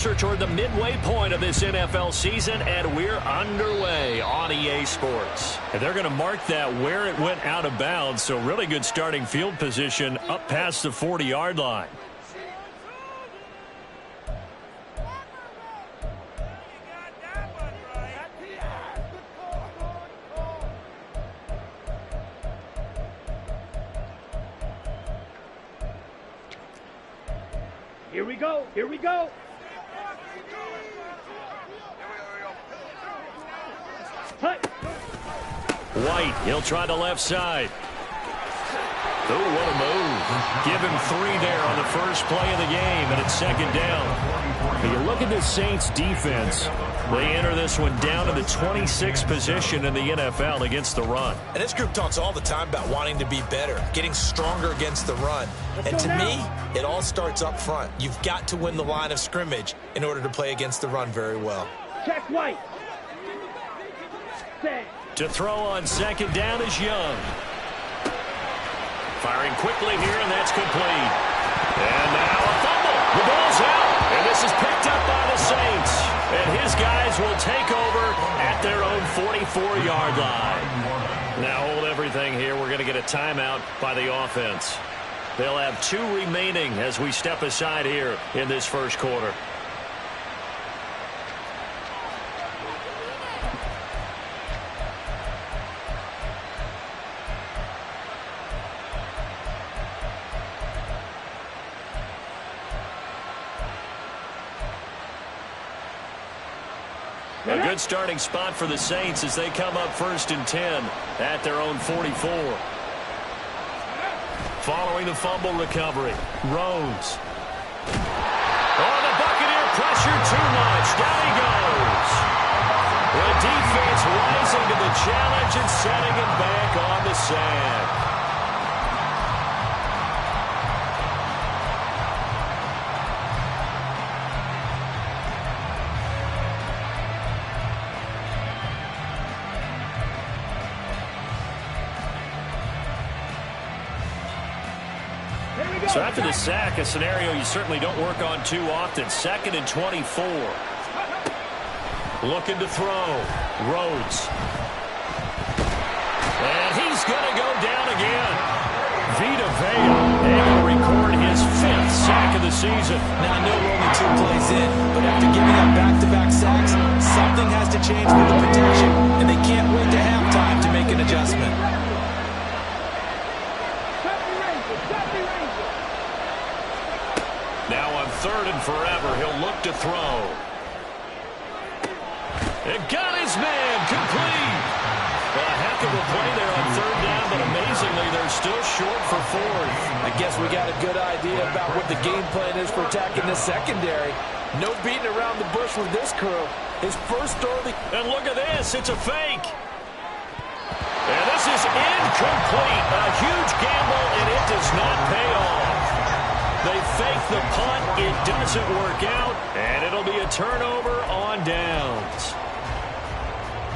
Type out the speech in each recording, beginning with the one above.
Toward the midway point of this NFL season, and we're underway on EA Sports. And they're going to mark that where it went out of bounds, so really good starting field position up past the 40-yard line. Here we go. Here we go. White, he'll try the left side. Oh, what a move. Give him 3 there on the first play of the game, and it's second down. When you look at this Saints defense, they enter this one down to the 26th position in the NFL against the run. And this group talks all the time about wanting to be better, getting stronger against the run. And to me, it all starts up front. You've got to win the line of scrimmage in order to play against the run very well. Check White. Set. To throw on second down is Young. Firing quickly here, and that's complete. And now a fumble. The ball's out, and this is picked up by the Saints. And his guys will take over at their own 44-yard line. Now hold everything here. We're going to get a timeout by the offense. They'll have 2 remaining as we step aside here in this first quarter. A good starting spot for the Saints as they come up 1st and 10 at their own 44. Following the fumble recovery, Rhodes. Oh, the Buccaneer pressure too much. Down he goes. The defense rising to the challenge and setting him back on the sand. So after the sack, a scenario you certainly don't work on too often. 2nd and 24. Looking to throw. Rhodes. And he's going to go down again. Vita Vea able to record his 5th sack of the season. Now, I know we're only 2 plays in, but after giving up back-to-back sacks, something has to change with the protection, and they can't wait to halftime to make an adjustment. Now on 3rd and forever, he'll look to throw. It got his man complete. A heck of a play there on 3rd down, but amazingly, they're still short for 4th. I guess we got a good idea about what the game plan is for attacking the secondary. No beating around the bush with this crew. His first throw. And look at this. It's a fake. And this is incomplete. A huge gamble, and it does not pay off. They fake the punt. It doesn't work out, and it'll be a turnover on downs.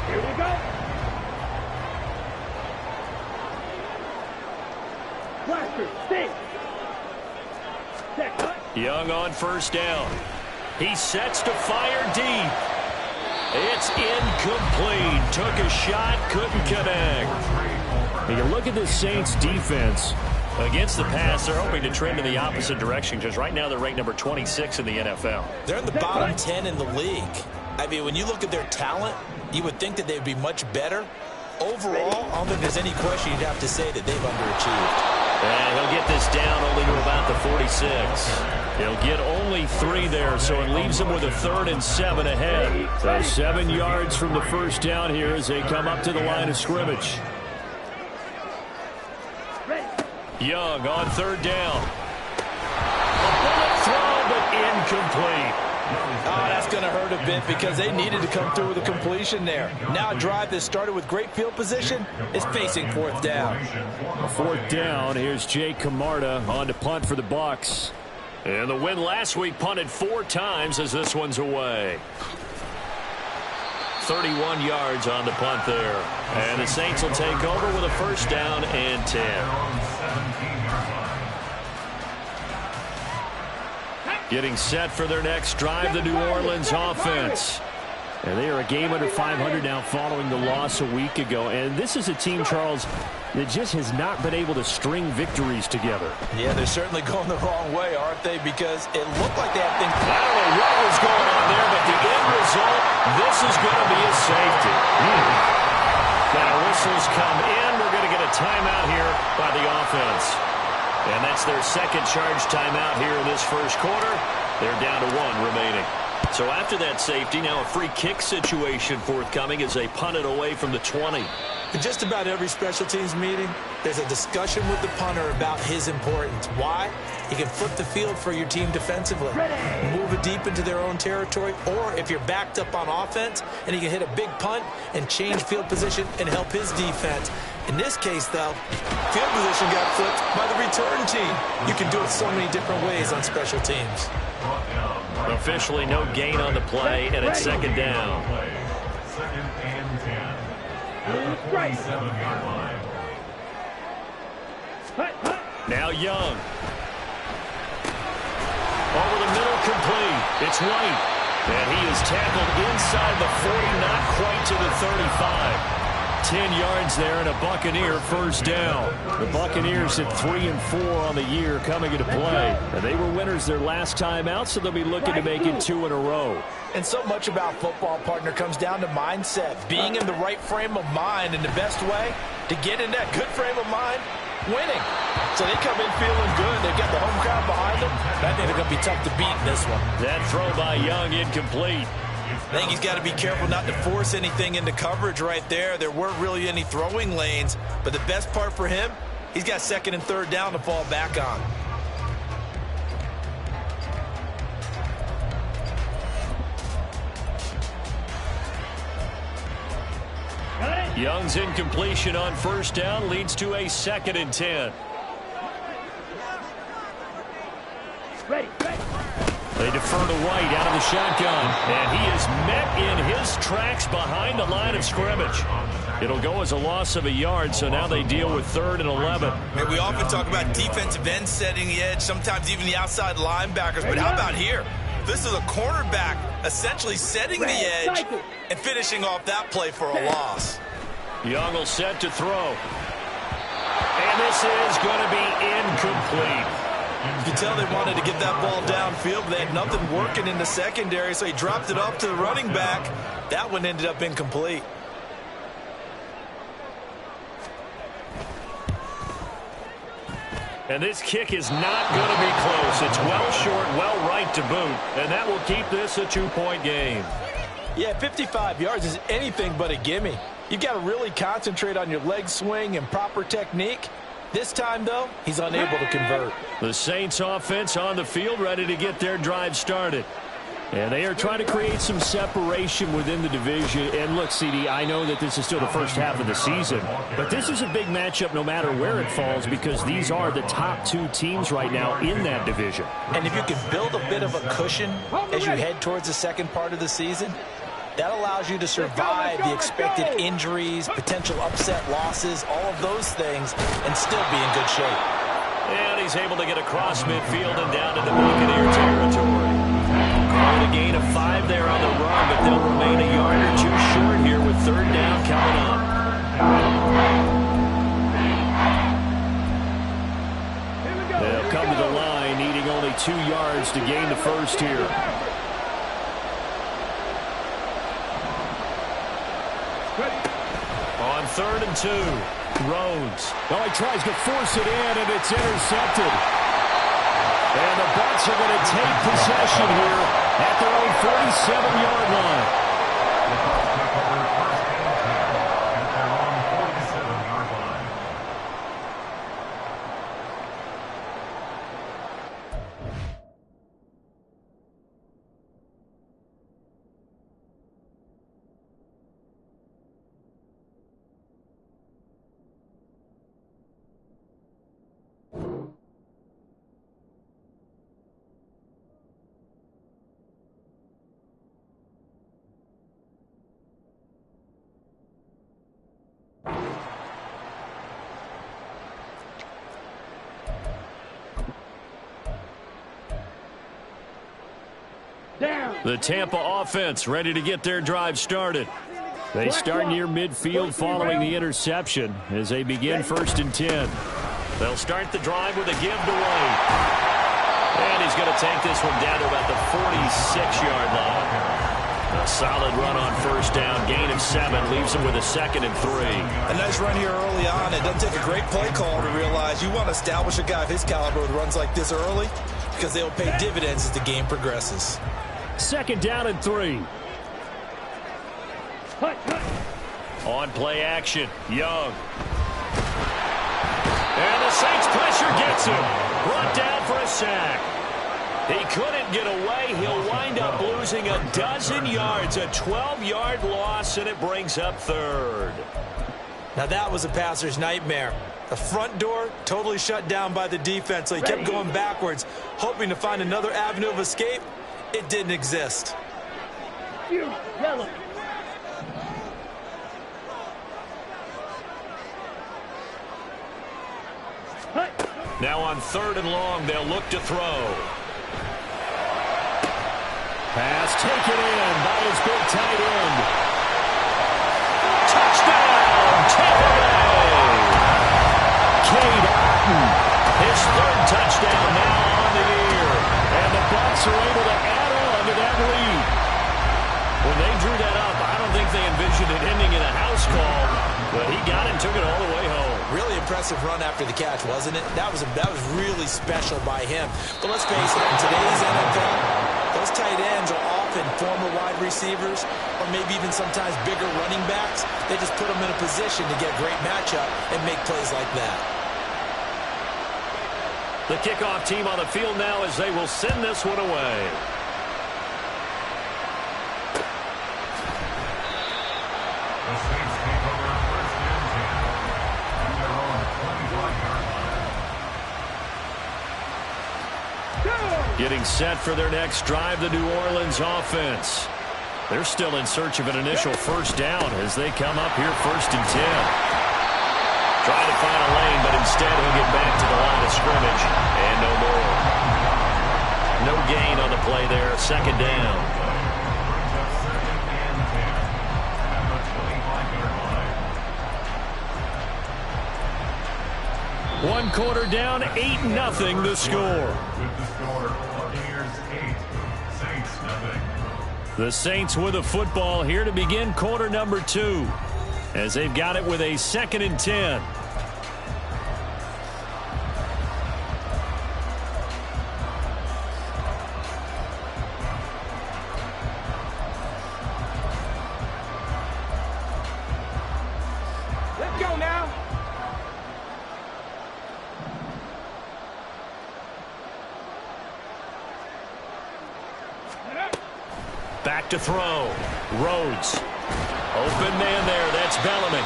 Here we go. Blaster, stay. Set, cut. Young on 1st down. He sets to fire deep. It's incomplete. Took a shot, couldn't connect. When you look at this Saints defense, against the pass, they're hoping to trend in the opposite direction because right now they're ranked number 26 in the NFL. They're in the bottom 10 in the league. I mean, when you look at their talent, you would think that they would be much better. Overall, I don't think there's any question you'd have to say that they've underachieved. And he'll get this down only to about the 46. He'll get only 3 there, so it leaves him with a 3rd and 7 ahead. So 7 yards from the first down here as they come up to the line of scrimmage. Young on 3rd down. A bullet throw, but incomplete. Oh, that's going to hurt a bit because they needed to come through with a completion there. Now a drive that started with great field position is facing 4th down. 4th down. Here's Jake Camarda on to punt for the Bucs. And the win last week punted 4 times as this one's away. 31 yards on the punt there. And the Saints will take over with a 1st down and 10. Getting set for their next drive, the New Orleans offense. And they are a game under 500 now following the loss a week ago. And this is a team, Charles, that just has not been able to string victories together. Yeah, they're certainly going the wrong way, aren't they? Because it looked like they had things. I don't know what was going on there, but the end result, this is going to be a safety. Now whistles come in. We're going to get a timeout here by the offense. And that's their second charge timeout here in this first quarter. They're down to 1 remaining. So after that safety, now a free kick situation forthcoming as they punt it away from the 20. In just about every special teams meeting, there's a discussion with the punter about his importance. Why? He can flip the field for your team defensively, move it deep into their own territory, or if you're backed up on offense, and he can hit a big punt and change field position and help his defense. In this case, though, field position got flipped by the return team. You can do it so many different ways on special teams. Officially no gain on the play, and it's second down. Second and 10. Right. 7-yard line. Now Young. Over the middle, complete. It's White. And he is tackled inside the 40, not quite to the 35. 10 yards there and a Buccaneer first down. The Buccaneers at 3-4 on the year coming into play. And they were winners their last time out, so they'll be looking to make it 2 in a row. And so much about football, partner, comes down to mindset. Being in the right frame of mind, and the best way to get in that good frame of mind, winning. So they come in feeling good. They've got the home crowd behind them. I think they're going to be tough to beat in this one. That throw by Young incomplete. I think he's got to be careful not to force anything into coverage right there. There weren't really any throwing lanes, but the best part for him, he's got second and third down to fall back on. Young's incompletion on first down leads to a 2nd and 10. Ready. They defer to White out of the shotgun, and he is met in his tracks behind the line of scrimmage. It'll go as a loss of a yard, so now they deal with 3rd and 11. And we often talk about defensive ends setting the edge, sometimes even the outside linebackers, but how about here? This is a cornerback essentially setting the edge and finishing off that play for a loss. Young will set to throw. And this is going to be incomplete. You can tell they wanted to get that ball downfield, but they had nothing working in the secondary, so he dropped it off to the running back. That one ended up incomplete. And this kick is not going to be close. It's well short, well right to boot, and that will keep this a 2-point game. Yeah, 55 yards is anything but a gimme. You've got to really concentrate on your leg swing and proper technique. This time, though, he's unable to convert. The Saints offense on the field, ready to get their drive started. And they are trying to create some separation within the division. And look, CD, I know that this is still the first half of the season, but this is a big matchup no matter where it falls, because these are the top 2 teams right now in that division. And if you can build a bit of a cushion as you head towards the second part of the season, that allows you to survive the expected injuries, potential upset losses, all of those things, and still be in good shape. And he's able to get across midfield and down into Buccaneer territory. Call it a gain of 5 there on the run, but they'll remain a yard or 2 short here with 3rd down coming up. They'll come to the line, needing only 2 yards to gain the first here. On 3rd and 2, Rhodes. Oh, he tries to force it in, and it's intercepted. And the Bucs are going to take possession here at their own 47-yard line. The Tampa offense ready to get their drive started. They start near midfield following the interception as they begin 1st and 10. They'll start the drive with a give to White. And he's going to take this one down to about the 46-yard line. A solid run on 1st down. Gain of 7 leaves him with a 2nd and 3. A nice run here early on. It doesn't take a great play call to realize you want to establish a guy of his caliber with runs like this early because they'll pay dividends as the game progresses. 2nd down and 3. On play action, Young. And the Saints pressure gets him. Brought down for a sack. He couldn't get away. He'll wind up losing a dozen yards. A 12-yard loss, and it brings up 3rd. Now that was a passer's nightmare. The front door totally shut down by the defense, so he kept going backwards, hoping to find another avenue of escape. It didn't exist. Yellow. Now on 3rd and long, they'll look to throw. Pass taken in by his big tight end. Touchdown, Tampa Bay! Cade Otton, his 3rd touchdown now on the year. And the Bucs are able to add on to that lead. When they drew that up, I don't think they envisioned it ending in a house call, but he got it and took it all the way home. Really impressive run after the catch, wasn't it? That was really special by him. But let's face it, in today's NFL, those tight ends are often former wide receivers or maybe even sometimes bigger running backs. They just put them in a position to get a great matchup and make plays like that. The kickoff team on the field now as they will send this one away. The Saints take over 1st and 10 from their own 25-yard line. Getting set for their next drive, the New Orleans offense. They're still in search of an initial 1st down as they come up here 1st and 10. Trying to find a lane, but instead he'll get back to the line of scrimmage. And no more. No gain on the play there. 2nd down. Brings up 2nd and 10 at the 25-yard line. 1 quarter down, 8-0 the score. With the score, Buccaneers 8, Saints 0. The Saints with the football here to begin quarter number 2. As they've got it with a 2nd and 10. Let's go now. Back to throw. Rhodes. Open man there. That's Bellamy.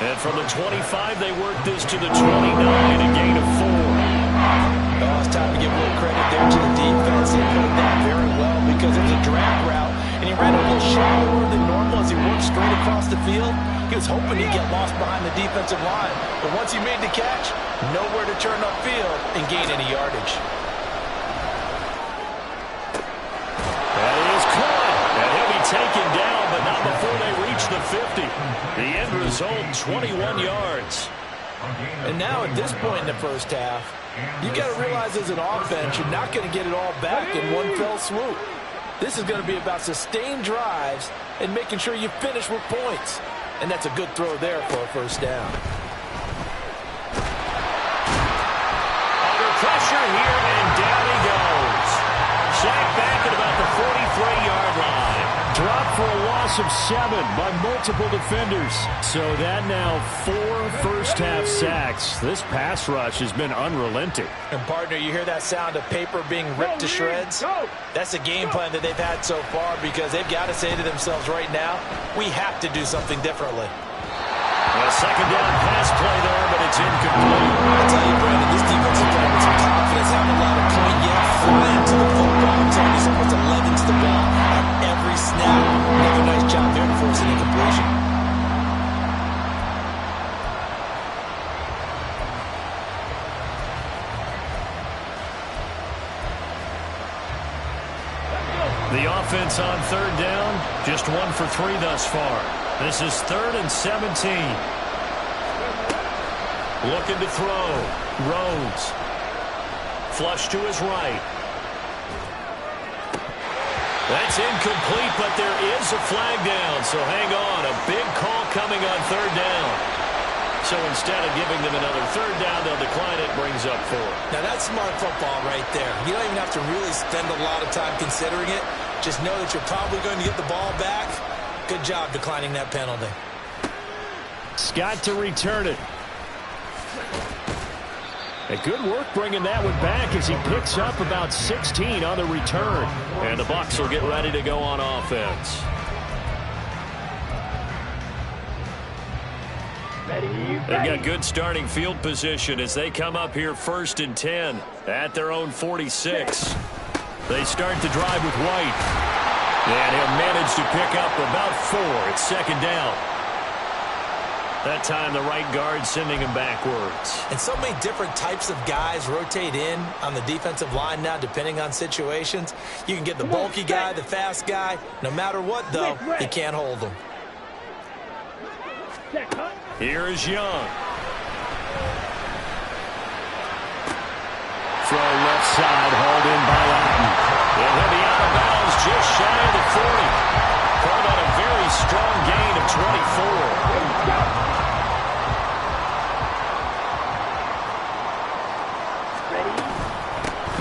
And from the 25, they work this to the 29, a gain of 4. Oh, it's time to give a little credit there to the defense. They played that very well because it was a drag route, and he ran a little shallower than normal as he worked straight across the field. He was hoping he'd get lost behind the defensive line. But once he made the catch, nowhere to turn upfield and gain any yardage. That is caught. And he'll be taken down, but not before they reach the 50. The end result, 21 yards. And now at this point in the 1st half, you've got to realize as an offense, you're not going to get it all back in one fell swoop. This is going to be about sustained drives and making sure you finish with points. And that's a good throw there for a 1st down. Under pressure here, and down he goes. Sacked back at about the 43-yard line. Dropped for a loss of 7 by multiple defenders. So that now 4 first-half sacks. This pass rush has been unrelenting. And, partner, you hear that sound of paper being ripped to shreds? That's a game plan that they've had so far because they've got to say to themselves right now, we have to do something differently. A 2nd down pass play there, but it's incomplete. I tell you, Brandon, this defense is playing with some confidence. Haven't allowed a point yet. Flying to the football. I'm telling you, it's almost 11 to the ball on every snap. Another nice job there to force an incompletion. The offense on third down. Just 1 for 3 thus far. This is 3rd and 17. Looking to throw. Rhodes. Flush to his right. That's incomplete, but there is a flag down, so hang on. A big call coming on third down. So instead of giving them another third down, they'll decline it, brings up 4. Now, that's smart football right there. You don't even have to really spend a lot of time considering it. Just know that you're probably going to get the ball back. Good job declining that penalty. Scott to return it. And good work bringing that one back as he picks up about 16 on the return. And the Bucs will get ready to go on offense. They've got good starting field position as they come up here 1st and 10 at their own 46. They start the drive with White. And he'll manage to pick up about 4. It's 2nd down. That time the right guard sending him backwards. And so many different types of guys rotate in on the defensive line now depending on situations. You can get the bulky guy, the fast guy. No matter what, though, you can't hold them. Here is Young. Throw left side, hauled in by Latin. And he'll be out of bounds just shy of the 40. Called on a very strong gain of 24.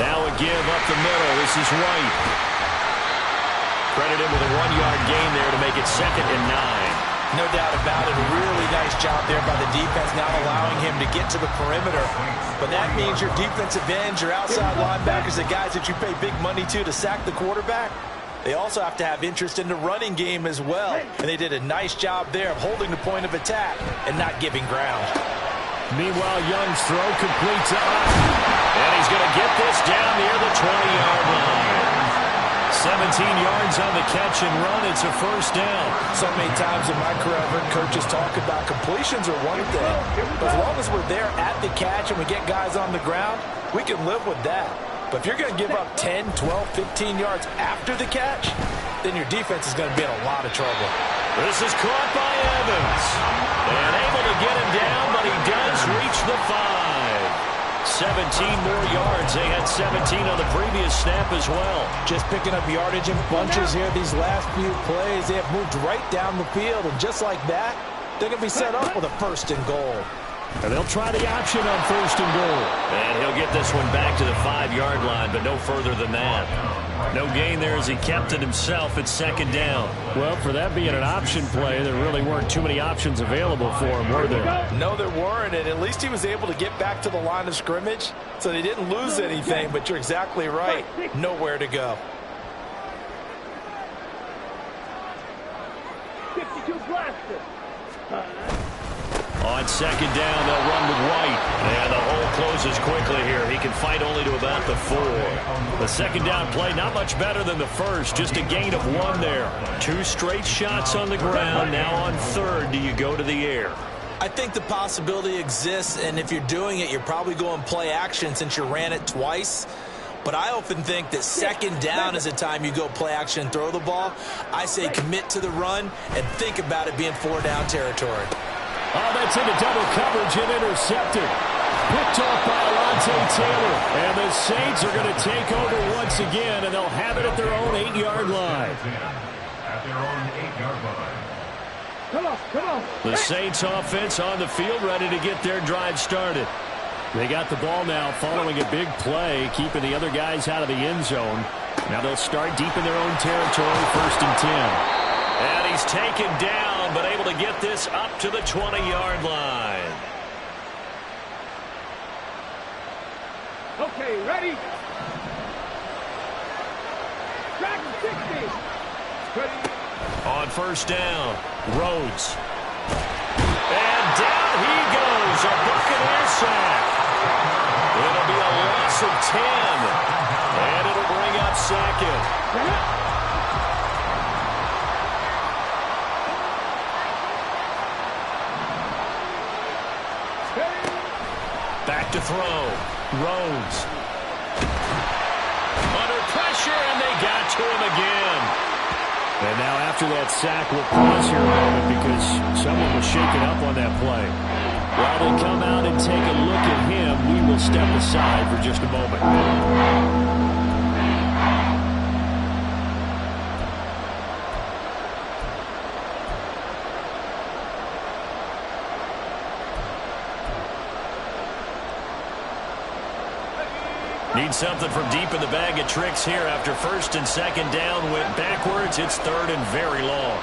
Now a give up the middle. This is White. Credit him with a 1-yard gain there to make it 2nd and 9. No doubt about it. A really nice job there by the defense, not allowing him to get to the perimeter. But that means your defensive ends, your outside linebackers, the guys that you pay big money to sack the quarterback, they also have to have interest in the running game as well. And they did a nice job there of holding the point of attack and not giving ground. Meanwhile, Young's throw complete to Otten. And he's going to get this down near the 20-yard line. 17 yards on the catch and run. It's a 1st down. So many times in my career, I've heard coaches talk about completions are one thing. But as long as we're there at the catch and we get guys on the ground, we can live with that. But if you're going to give up 10, 12, 15 yards after the catch, then your defense is going to be in a lot of trouble. This is caught by Evans. And able to get him down, but he does reach the 5. 17 more yards. They had 17 on the previous snap as well. Just picking up yardage in bunches here these last few plays. They have moved right down the field, and just like that, they're going to be set up with a 1st and goal. And they'll try the option on 1st and goal. And he'll get this one back to the 5-yard line, but no further than that. No gain there as he kept it himself at 2nd down. Well, for that being an option play, there really weren't too many options available for him, were there? No, there weren't, and at least he was able to get back to the line of scrimmage, so they didn't lose anything, but you're exactly right. Nowhere to go. 52 blaster. On 2nd down, they'll run with White. And the hole closes quickly here. He can fight only to about the 4. The 2nd down play, not much better than the first. Just a gain of 1 there. 2 straight shots on the ground. Now on 3rd, do you go to the air? I think the possibility exists, and if you're doing it, you're probably going play action since you ran it twice. But I often think that 2nd down is the time you go play action and throw the ball. I say commit to the run and think about it being 4-down territory. Oh, that's into double coverage and intercepted. Picked off by Alontae Taylor. And the Saints are going to take over once again, and they'll have it at their own 8-yard line. At their own 8-yard line. Come on. The Saints offense on the field ready to get their drive started. They got the ball now following a big play, keeping the other guys out of the end zone. Now they'll start deep in their own territory, 1st and 10. And he's taken down, but able to get this up to the 20-yard line. Okay, ready? Track 60. Ready? On 1st down, Rhodes. And down he goes, a Buccaneer sack. It'll be a loss of 10, and it'll bring up 2nd. Back to throw. Rhodes. Under pressure, and they got got to him again. And now after that sack, we'll pause here a moment because someone was shaken up on that play. While they come out and take a look at him, we will step aside for just a moment. Need something from deep in the bag of tricks here after first and second down went backwards. It's third and very long.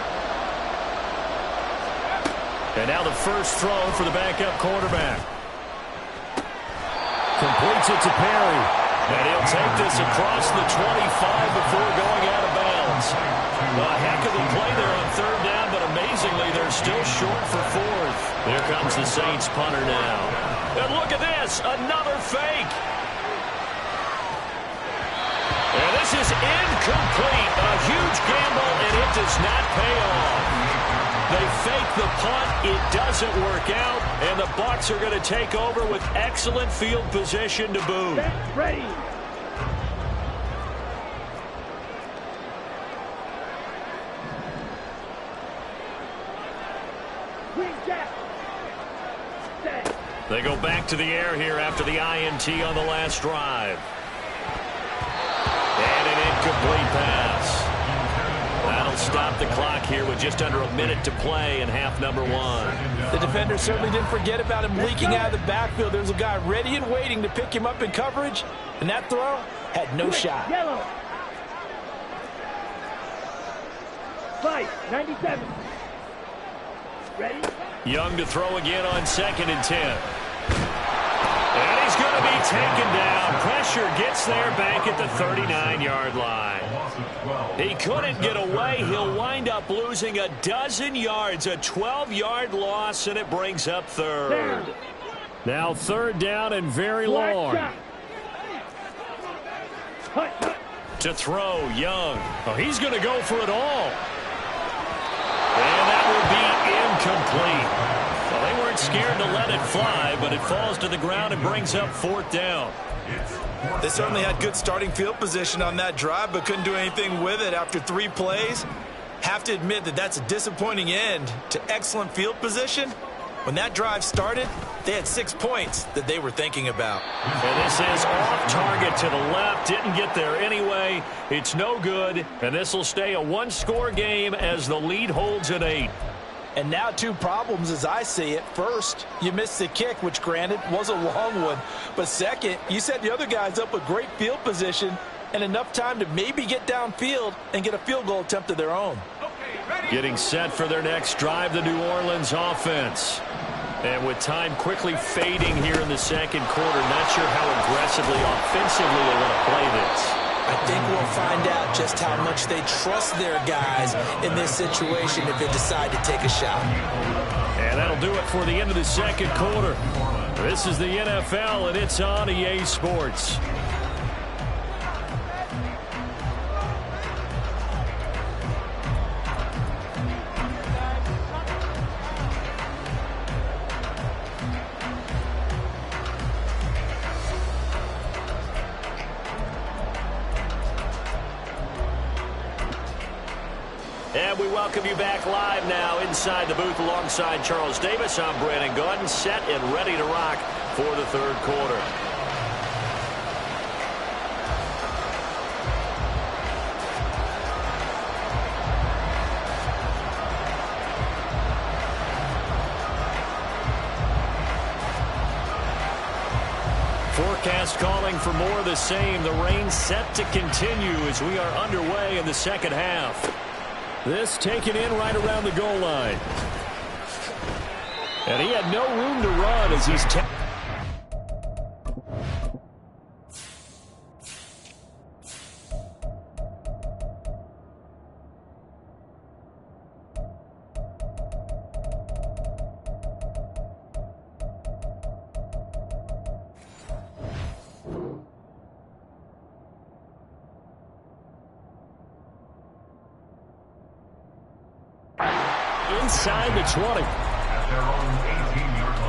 And now the first throw for the backup quarterback. Completes it to Perry. And he'll take this across the 25 before going out of bounds. A heck of a play there on third down, but amazingly, they're still short for fourth. There comes the Saints punter now. And look at this, another fake. And this is incomplete. A huge gamble, and it does not pay off. They fake the punt. It doesn't work out, and the Bucs are going to take over with excellent field position to boot. Ready. Green jack. Set. They go back to the air here after the INT on the last drive. And an incomplete pass. That'll stop the clock here with just under a minute to play in half number one. The defender certainly didn't forget about him leaking out of the backfield. There's a guy ready and waiting to pick him up in coverage, and that throw had no shot. Yellow. Fight. 97. Ready. Young to throw again on 2nd and 10. And he's going to be taken down. Pressure gets there back at the 39-yard line. He couldn't get away. He'll wind up losing a dozen yards, a 12-yard loss, and it brings up third. Now third down and very long. To throw, Young. Oh, he's going to go for it all. And that will be incomplete. Well, they weren't scared to let it fly, but it falls to the ground and brings up fourth down. They certainly had good starting field position on that drive, but couldn't do anything with it after 3 plays. Have to admit that that's a disappointing end to excellent field position. When that drive started, they had 6 points that they were thinking about. And this is off target to the left. Didn't get there anyway. It's no good, and this will stay a one-score game as the lead holds at 8. And now 2 problems as I see it. First, you missed the kick, which granted was a long one. But second, you set the other guys up with great field position and enough time to maybe get downfield and get a field goal attempt of their own. Getting set for their next drive, the New Orleans offense. And with time quickly fading here in the second quarter, not sure how aggressively, offensively they want to play this. I think we'll find out just how much they trust their guys in this situation if they decide to take a shot. And that'll do it for the end of the second quarter. This is the NFL, and it's on EA Sports. And we welcome you back live now inside the booth alongside Charles Davis. I'm Brandon Gaudin, set and ready to rock for the third quarter. Forecast calling for more of the same. The rain set to continue as we are underway in the second half. This taken in right around the goal line. And he had no room to run as he's inside the 20. At their own 18-yard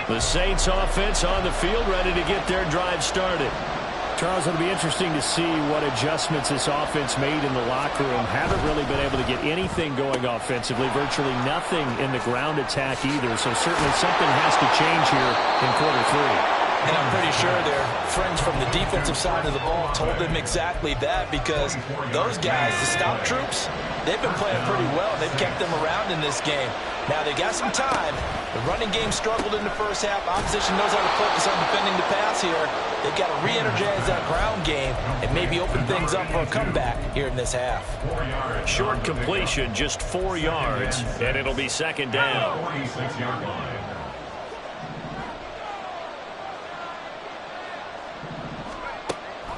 line. The Saints offense on the field, ready to get their drive started. Charles, it'll be interesting to see what adjustments this offense made in the locker room. Haven't really been able to get anything going offensively, virtually nothing in the ground attack either. So certainly something has to change here in quarter three. And I'm pretty sure their friends from the defensive side of the ball told them exactly that, because those guys, the stop troops, they've been playing pretty well. They've kept them around in this game. Now, they got some time. The running game struggled in the first half. Opposition knows how to focus on defending the pass here. They've got to re-energize that ground game and maybe open things up for a comeback here in this half. Short completion, just 4 yards, and it'll be second down. 46-yard line.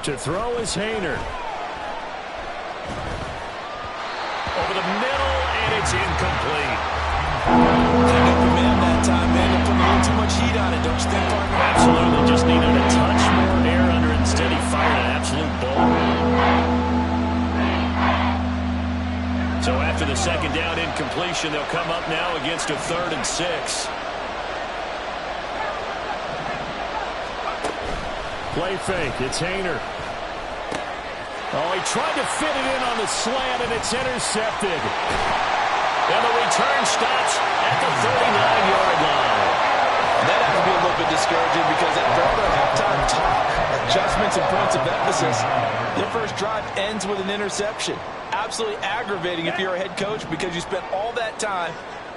To throw is Haener. Over the middle, and it's incomplete. Pick up the man that time, man. They're putting a little too much heat on it, don't you think, partner? Absolutely. Just needed a touch more air under it. Instead, he fired an absolute bullet. So after the second down incompletion, they'll come up now against a 3rd and 6. Play fake. It's Haener. Oh, he tried to fit it in on the slant, and it's intercepted. And the return stops at the 39-yard line. And that has to be a little bit discouraging, because after all their halftime talk, adjustments and points of emphasis, their first drive ends with an interception. Absolutely aggravating if you're a head coach, because you spent all that time,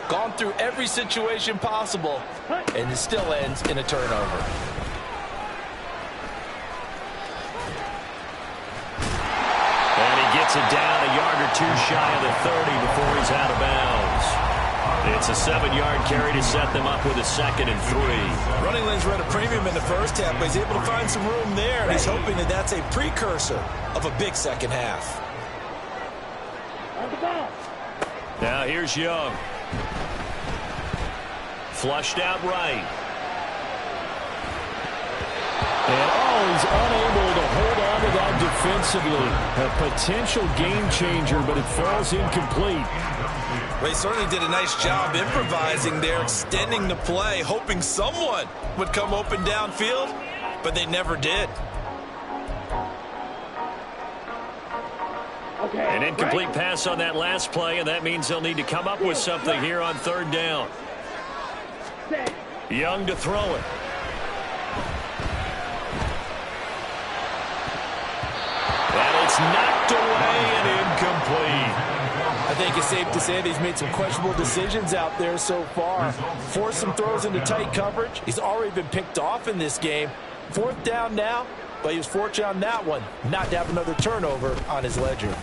gone through every situation possible, and it still ends in a turnover. Gets it down a yard or two shy of the 30 before he's out of bounds. It's a 7-yard carry to set them up with a 2nd and 3. Running lanes were at a premium in the first half, but he's able to find some room there, and he's hoping that that's a precursor of a big second half. On the ball. Now here's Young. Flushed out right. And he's unable to hold on to that defensively. A potential game changer, but it falls incomplete. They certainly did a nice job improvising there, extending the play, hoping someone would come open downfield, but they never did. Okay. An incomplete pass on that last play, and that means they'll need to come up with something here on 3rd down. Set. Young to throw it. And it's knocked away and incomplete. I think it's safe to say that he's made some questionable decisions out there so far. Forced some throws into tight coverage. He's already been picked off in this game. 4th down now, but he was fortunate on that one not to have another turnover on his ledger.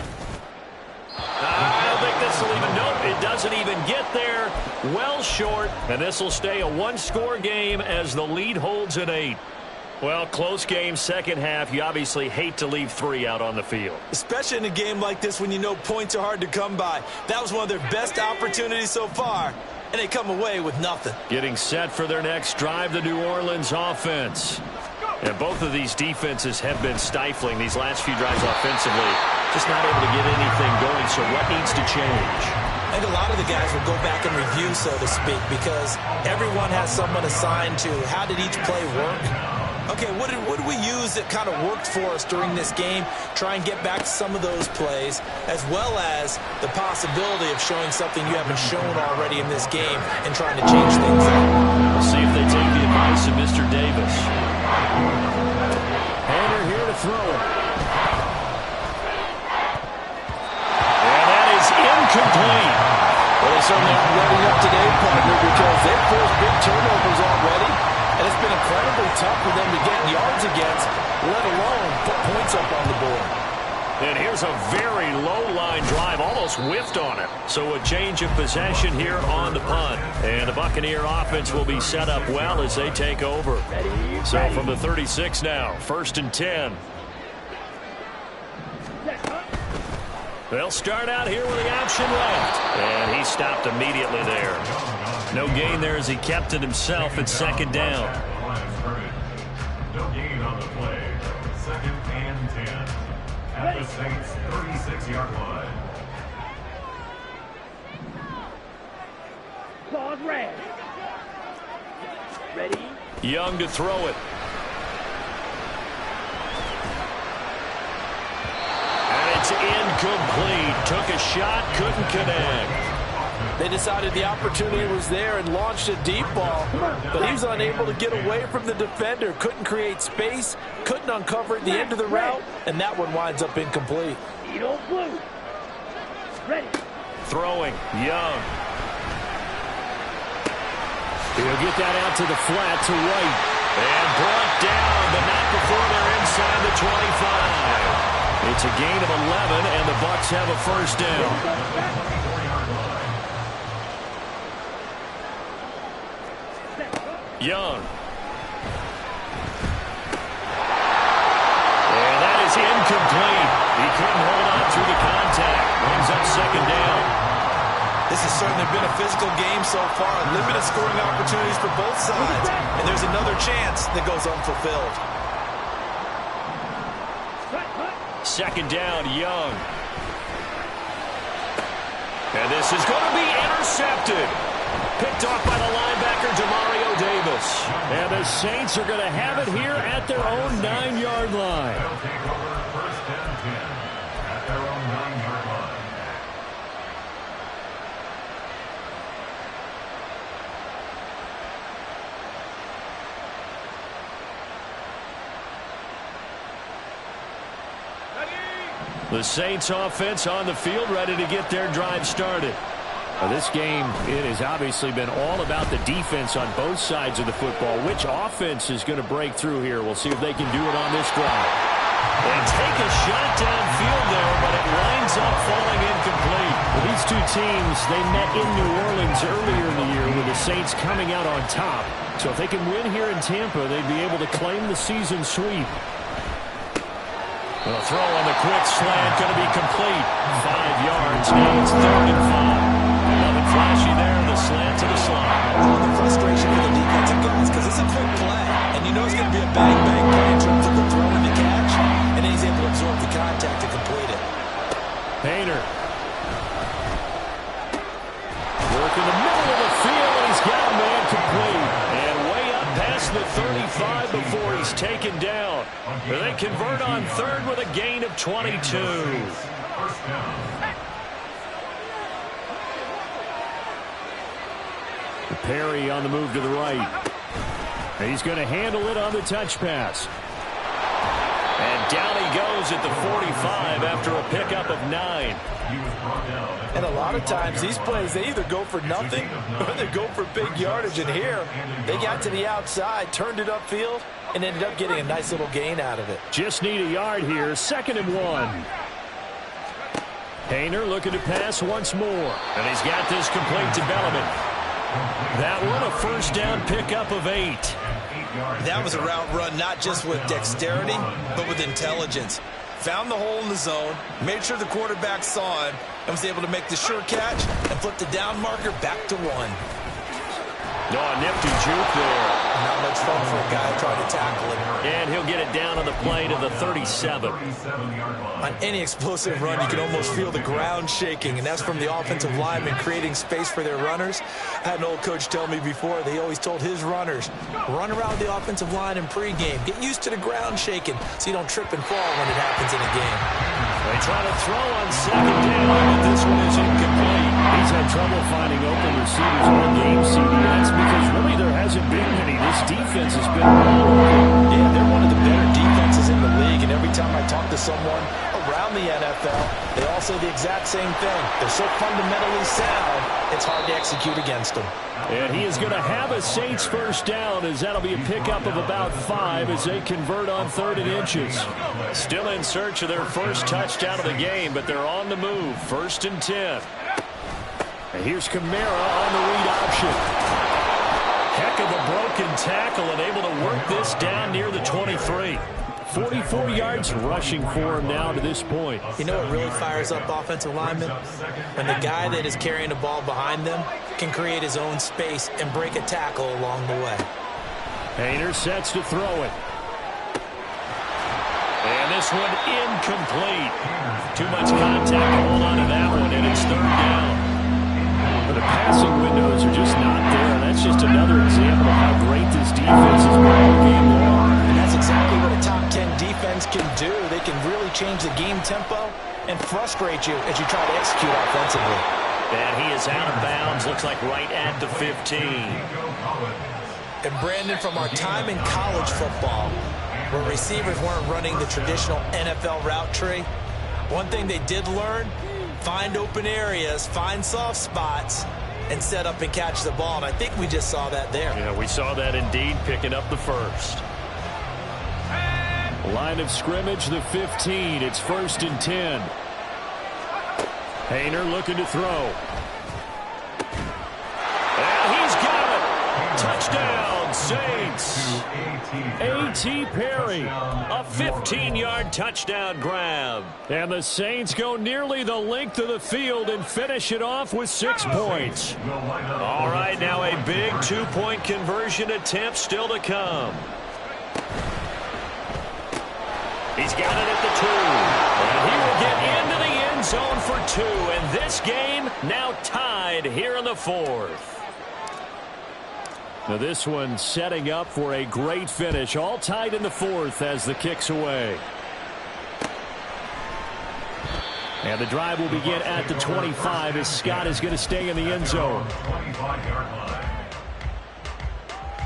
I don't think this will even, nope, it doesn't even get there. Well short, and this will stay a 1-score game as the lead holds at 8. Well, close game, second half. You obviously hate to leave 3 out on the field. Especially in a game like this when you know points are hard to come by. That was one of their best opportunities so far, and they come away with nothing. Getting set for their next drive, the New Orleans offense. And both of these defenses have been stifling these last few drives offensively. Just not able to get anything going, so what needs to change? I think a lot of the guys will go back and review, so to speak, because everyone has someone assigned to how did each play work. Okay, what did we use that kind of worked for us during this game? Try and get back to some of those plays, as well as the possibility of showing something you haven't shown already in this game and trying to change things up. We'll see if they take the advice of Mr. Davis. Haener here to throw it. And that is incomplete. Well, they certainly aren't ready up today, partner, because they've forced big turnovers already. And it's been incredibly tough for them to get yards against, let alone put points up on the board. And here's a very low-line drive, almost whiffed on it. So a change of possession here on the punt. And the Buccaneer offense will be set up well as they take over. So from the 36 now, 1st and 10. They'll start out here with the option left. And he stopped immediately there. No gain there as he kept it himself at 2nd down. No gain on the play. 2nd and 10. At the Saints' 36-yard line. Claws red. Ready? Young to throw it. And it's incomplete. Took a shot, couldn't connect. They decided the opportunity was there and launched a deep ball, but he was unable to get away from the defender. Couldn't create space, couldn't uncover at the end of the route, and that one winds up incomplete. Blue. Ready. Throwing, Young. He'll get that out to the flat to White. And brought down, but not before they're inside the 25. It's a gain of 11, and the Bucs have a first down. Young. And that is incomplete. He couldn't hold on through the contact. Brings up second down. This has certainly been a physical game so far. Limited scoring opportunities for both sides. And there's another chance that goes unfulfilled. Second down, Young. And this is going to be intercepted. Picked off by the linebacker, Demario Davis. And the Saints are going to have it here at their own 9-yard line. They'll take over first and 10 at their own 9-yard line. The Saints offense on the field, ready to get their drive started. This game, it has obviously been all about the defense on both sides of the football. Which offense is going to break through here? We'll see if they can do it on this drive. And take a shot downfield there, but it winds up falling incomplete. Well, these two teams, they met in New Orleans earlier in the year with the Saints coming out on top. So if they can win here in Tampa, they'd be able to claim the season sweep. The throw on the quick slant going to be complete. 5 yards. Now it's 3rd and 5. Nothing flashy there. The slant to the slot. The frustration for the defensive guys because it's a quick play. And you know it's going to be a bang-bang play in terms of the throw and the catch. And then he's able to absorb the contact to complete it. Painter. Work in the middle of the field, and he's got a man complete. And way up past the 35 before he's taken down. They convert on 3rd with a gain of 22. First down. Perry on the move to the right. He's going to handle it on the touch pass. And down he goes at the 45 after a pickup of 9. And a lot of times these plays, they either go for nothing or they go for big yardage. And here, they got to the outside, turned it upfield, and ended up getting a nice little gain out of it. Just need a yard here. 2nd and 1. Painter looking to pass once more. And he's got this complete to Bellamy. That one a first down pickup of 8. That was a route run not just with dexterity, but with intelligence. Found the hole in the zone, made sure the quarterback saw him, and was able to make the sure catch and flip the down marker back to 1. Oh, nifty juke there. Not much fun for a guy trying to tackle him. And he'll get it down on the play to the 37. On any explosive run, you can almost feel the ground shaking, and that's from the offensive linemen creating space for their runners. I had an old coach tell me before, they always told his runners, run around the offensive line in pregame. Get used to the ground shaking so you don't trip and fall when it happens in a game. They try to throw on 2nd down, but this one is incomplete. He's had trouble finding open receivers all game, CD. That's because really there hasn't been any. This defense has been yeah, they're one of the better defenses in the league, and every time I talk to someone around the NFL, they all say the exact same thing. They're so fundamentally sound, it's hard to execute against them. And he is going to have a Saints first down, as that'll be a pickup of about 5 as they convert on 3rd and inches. Still in search of their first touchdown of the game, but they're on the move. 1st and 10. And here's Kamara on the read option. Heck of a broken tackle and able to work this down near the 23. 44 yards rushing for him now to this point. You know what really fires up offensive linemen? When the guy that is carrying the ball behind them can create his own space and break a tackle along the way. Painter sets to throw it. And this one incomplete. Too much contact to hold on to that one, and it's 3rd down. The passing windows are just not there. That's just another example of how great this defense has been all game long. And that's exactly what a top 10 defense can do. They can really change the game tempo and frustrate you as you try to execute offensively. And he is out of bounds. Looks like right at the 15. And Brandon, from our time in college football, where receivers weren't running the traditional NFL route tree, one thing they did learn: find open areas, find soft spots, and set up and catch the ball. And I think we just saw that there. Yeah, we saw that indeed, picking up the first. Line of scrimmage, the 15. It's 1st and 10. Hayner looking to throw. And he's got it. Touchdown, Saints. A.T. Perry. A 15-yard touchdown grab. And the Saints go nearly the length of the field and finish it off with 6 points. All right, now a big 2-point conversion attempt still to come. He's got it at the 2. And he will get into the end zone for 2. And this game now tied here in the 4th. Now this one setting up for a great finish. All tied in the 4th as the kick's away. And the drive will begin at the 25 as Scott is going to stay in the end zone.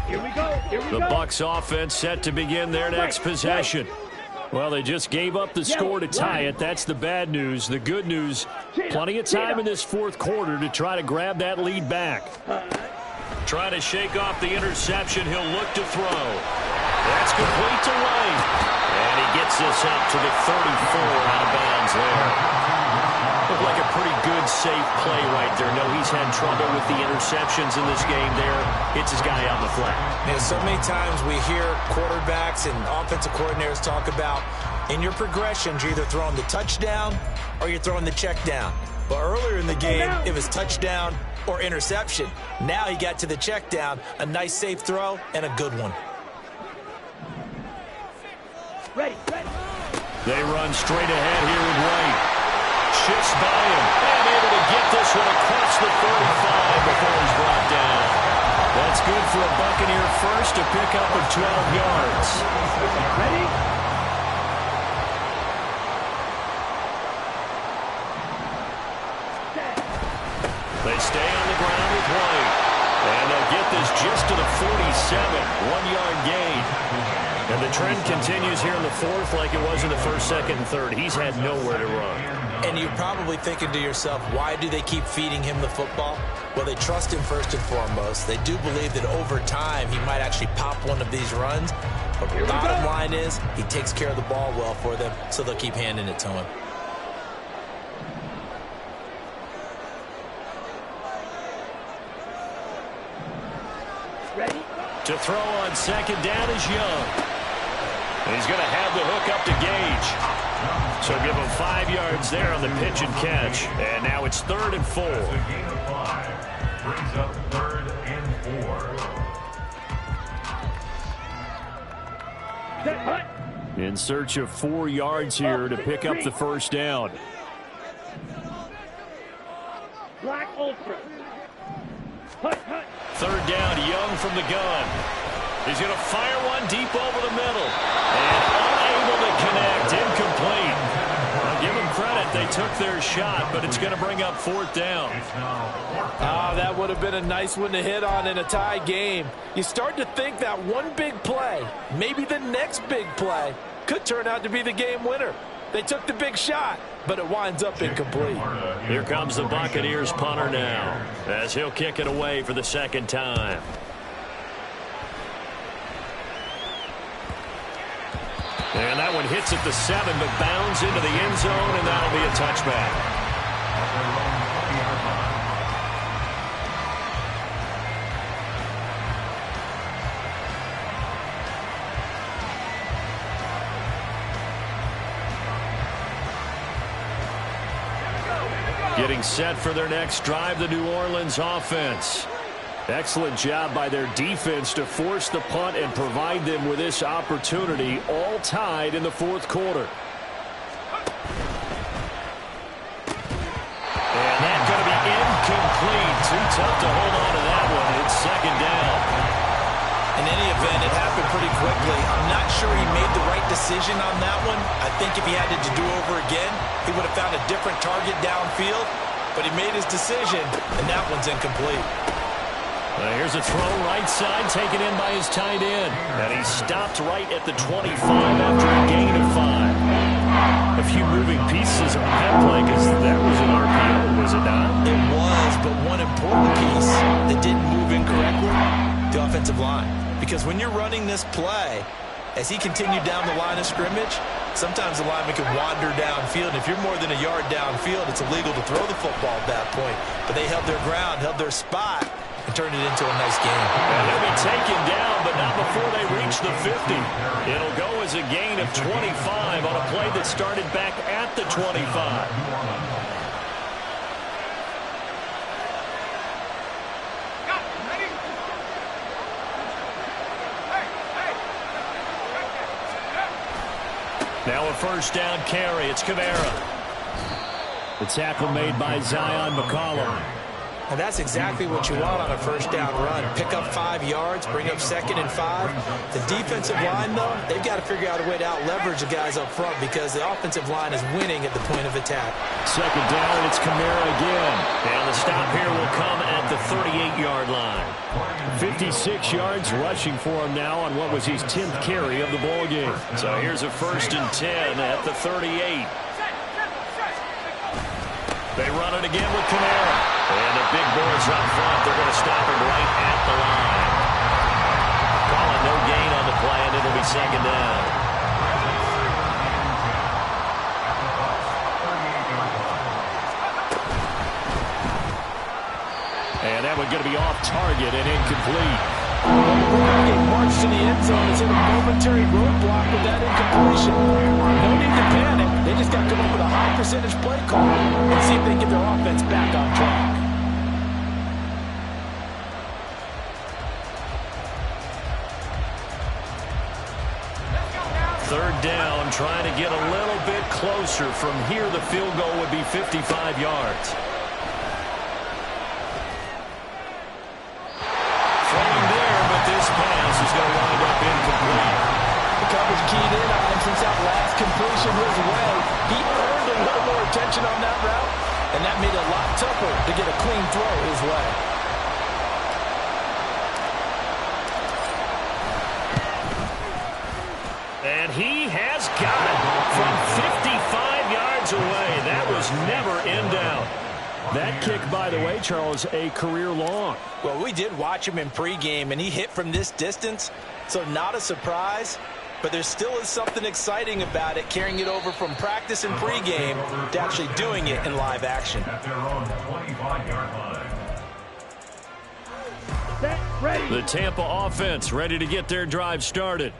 Here we go. Here we The go. Bucs offense set to begin their next possession. Well, they just gave up the score to tie it. That's the bad news. The good news, plenty of time in this 4th quarter to try to grab that lead back. Trying to shake off the interception. He'll look to throw. That's complete to White. And he gets this up to the 34 out of bounds there. Looked like a pretty good, safe play right there. No, he's had trouble with the interceptions in this game there. Hits his guy out in the flat. And so many times we hear quarterbacks and offensive coordinators talk about, in your progressions, you're either throwing the touchdown or you're throwing the check down. But earlier in the game, it was touchdown or interception. Now he got to the check down, a nice safe throw, and a good one. Ready. They run straight ahead here with White. Shifts by him. And able to get this one across the 35 before he's brought down. That's good for a Buccaneer first, to pick up of 12 yards. Ready. They stay on the ground with White. And they'll get this just to the 47. 1-yard gain. And the trend continues here in the 4th like it was in the 1st, 2nd, and 3rd. He's had nowhere to run. And you're probably thinking to yourself, why do they keep feeding him the football? Well, they trust him first and foremost. They do believe that over time he might actually pop one of these runs. But the bottom line is he takes care of the ball well for them, so they'll keep handing it to him. Ready. To throw on 2nd down is Young. And he's going to have the hook up to Gage. So give him 5 yards there on the pitch and catch. And now it's 3rd and 4. A gain of 5 brings up 3rd and 4. Set. Hut. In search of 4 yards here to pick up the 1st down. Black Ultra. Hut. 3rd down, Young from the gun. He's going to fire one deep over the middle. And unable to connect, incomplete. I'll give them credit, they took their shot, but it's going to bring up 4th down. That would have been a nice one to hit on in a tie game. You start to think that one big play, maybe the next big play, could turn out to be the game winner. They took the big shot, but it winds up incomplete. Here comes the Buccaneers punter now, as he'll kick it away for the 2nd time. And that one hits at the 7, but bounds into the end zone, and that'll be a touchback. Getting set for their next drive, the New Orleans offense. Excellent job by their defense to force the punt and provide them with this opportunity, all tied in the 4th quarter. And that's going to be incomplete. Too tough to hold on to that one. It's second down. In any event, it happened pretty quickly. I'm not sure he made the right decision on that one. I think if he had it to do over again, he would have found a different target downfield. But he made his decision, and that one's incomplete. Here's a throw right side, taken in by his tight end. And he stopped right at the 25 after a gain of 5. A few moving pieces on that play because that was an RPO, was it not? It was, but one important piece that didn't move incorrectly, the offensive line. Because when you're running this play, as he continued down the line of scrimmage, sometimes the lineman can wander downfield. If you're more than a yard downfield, it's illegal to throw the football at that point. But they held their ground, held their spot, and turned it into a nice game. And they'll be taken down, but not before they reach the 50. It'll go as a gain of 25 on a play that started back at the 25. Now a first down carry. It's Kamara. The tackle made by Zion McCollum. And that's exactly what you want on a first down run. Pick up 5 yards, bring up 2nd and 5. The defensive line, though, they've got to figure out a way to out-leverage the guys up front because the offensive line is winning at the point of attack. Second down, it's Kamara again. And the stop here will come at the 38-yard line. 56 yards rushing for him now on what was his 10th carry of the ball game. So here's a 1st and 10 at the 38. They run it again with Kamara. And the big boys up front, they're going to stop him right at the line. Calling no gain on the play, and it'll be second down. And that one's going to be off target and incomplete. He marched to the end zone. It's in a momentary roadblock with that incompletion. No need to panic. They just got to come up with a high percentage play call and see if they can get their offense back on track. Third down, trying to get a little bit closer. From here, the field goal would be 55 yards. Throwing there, but this pass is going to wind up incomplete. The coverage keyed in on him since that last completion his way. He earned a little more attention on that route, and that made it a lot tougher to get a clean throw his way. And he has got it from 55 yards away. That was never in doubt. That kick, by the way, Charles, a career long. Well, we did watch him in pregame, and he hit from this distance, so not a surprise. But there still is something exciting about it, carrying it over from practice and pregame to actually doing it in live action. At their own 25-yard line. Set, ready. The Tampa offense ready to get their drive started.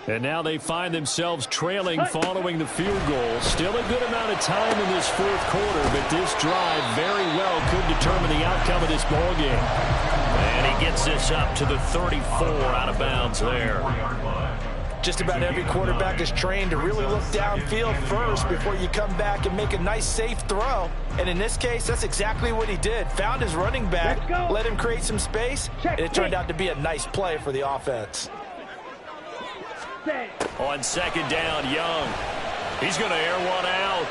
And now they find themselves trailing following the field goal. Still a good amount of time in this fourth quarter, but this drive very well could determine the outcome of this ball game. And he gets this up to the 34 out of bounds there. Just about every quarterback is trained to really look downfield first before you come back and make a nice, safe throw. And in this case, that's exactly what he did. Found his running back, let him create some space, and it turned out to be a nice play for the offense. On second down, Young. He's going to air one out.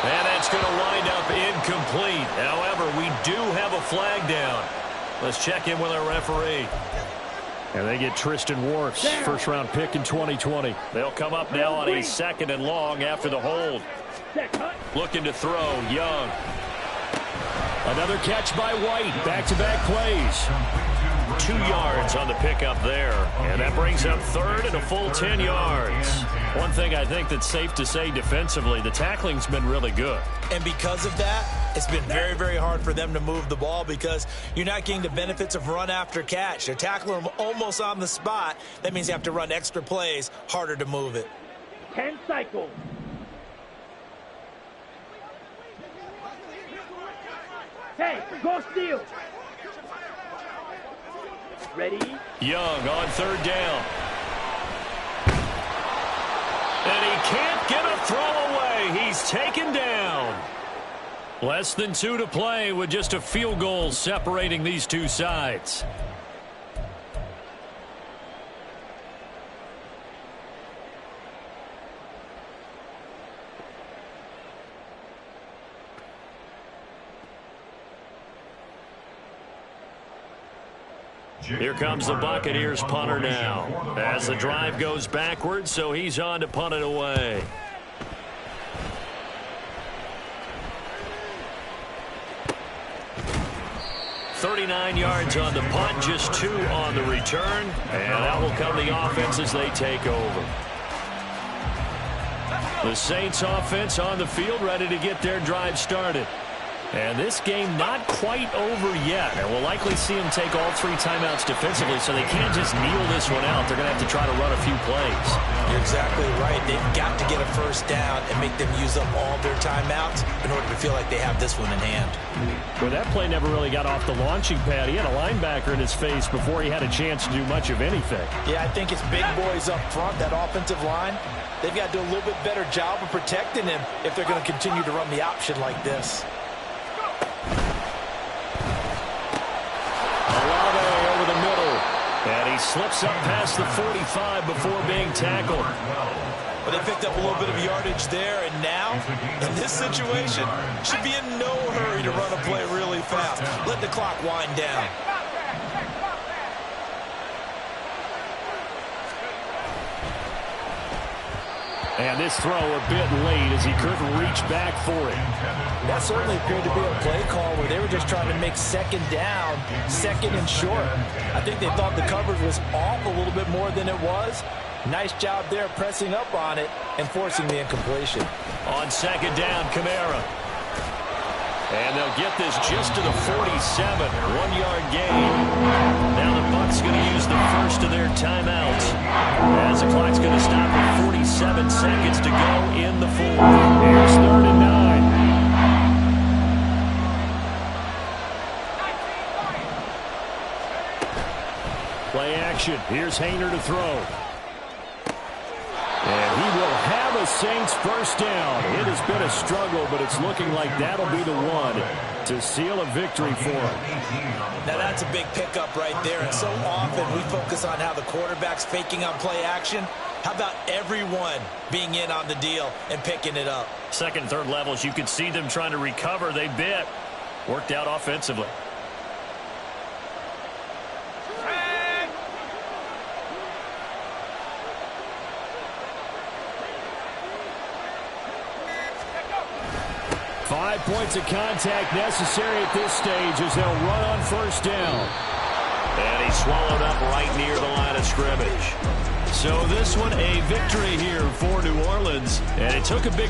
And that's going to wind up incomplete. However, we do have a flag down. Let's check in with our referee. And they get Tristan Wirfs, first-round pick in 2020. They'll come up now on a 2nd and long after the hold. Looking to throw, Young. Another catch by White. Back-to-back plays. 2 yards on the pickup there. And that brings up third and a full 10 yards. One thing I think that's safe to say defensively, the tackling's been really good. And because of that, it's been very, very hard for them to move the ball because you're not getting the benefits of run after catch. They're tackling them almost on the spot. That means you have to run extra plays, harder to move it. 10 cycles. Hey, go steal. Ready? Young on third down. And he can't get a throw away. He's taken down. Less than 2 to play with just a field goal separating these two sides. Here comes the Buccaneers punter now as the drive goes backwards, so he's on to punt it away. "39 yards on the punt, just 2 on the return, and that will come the offense as they take over. The Saints offense on the field, ready to get their drive started. And this game not quite over yet. And we'll likely see them take all 3 timeouts defensively, so they can't just kneel this one out. They're going to have to try to run a few plays. You're exactly right. They've got to get a first down and make them use up all their timeouts in order to feel like they have this one in hand. Well, that play never really got off the launching pad. He had a linebacker in his face before he had a chance to do much of anything. Yeah, I think it's big boys up front, that offensive line. They've got to do a little bit better job of protecting him if they're going to continue to run the option like this. And he slips up past the 45 before being tackled. But they picked up a little bit of yardage there, and now, in this situation, should be in no hurry to run a play really fast. Let the clock wind down. And this throw a bit late as he couldn't reach back for it. That certainly appeared to be a play call where they were just trying to make second down, second and short. I think they thought the coverage was off a little bit more than it was. Nice job there pressing up on it and forcing the incompletion. On second down, Kamara. And they'll get this just to the 47. 1-yard gain. Now the Bucs going to use the first of their timeouts, as the clock's going to stop at 47 seconds to go in the fourth. Here's 3rd and 9. Play action. Here's Haener to throw. And he will have a Saints first down. It has been a struggle, but it's looking like that'll be the one to seal a victory for him. Now that's a big pickup right there, and so often we focus on how the quarterback's faking on play action. How about everyone being in on the deal and picking it up? Second, third levels, you could see them trying to recover. They bit. Worked out offensively. Five points of contact necessary at this stage as they'll run on first down. And he swallowed up right near the line of scrimmage. So this one a victory here for New Orleans. And it took a big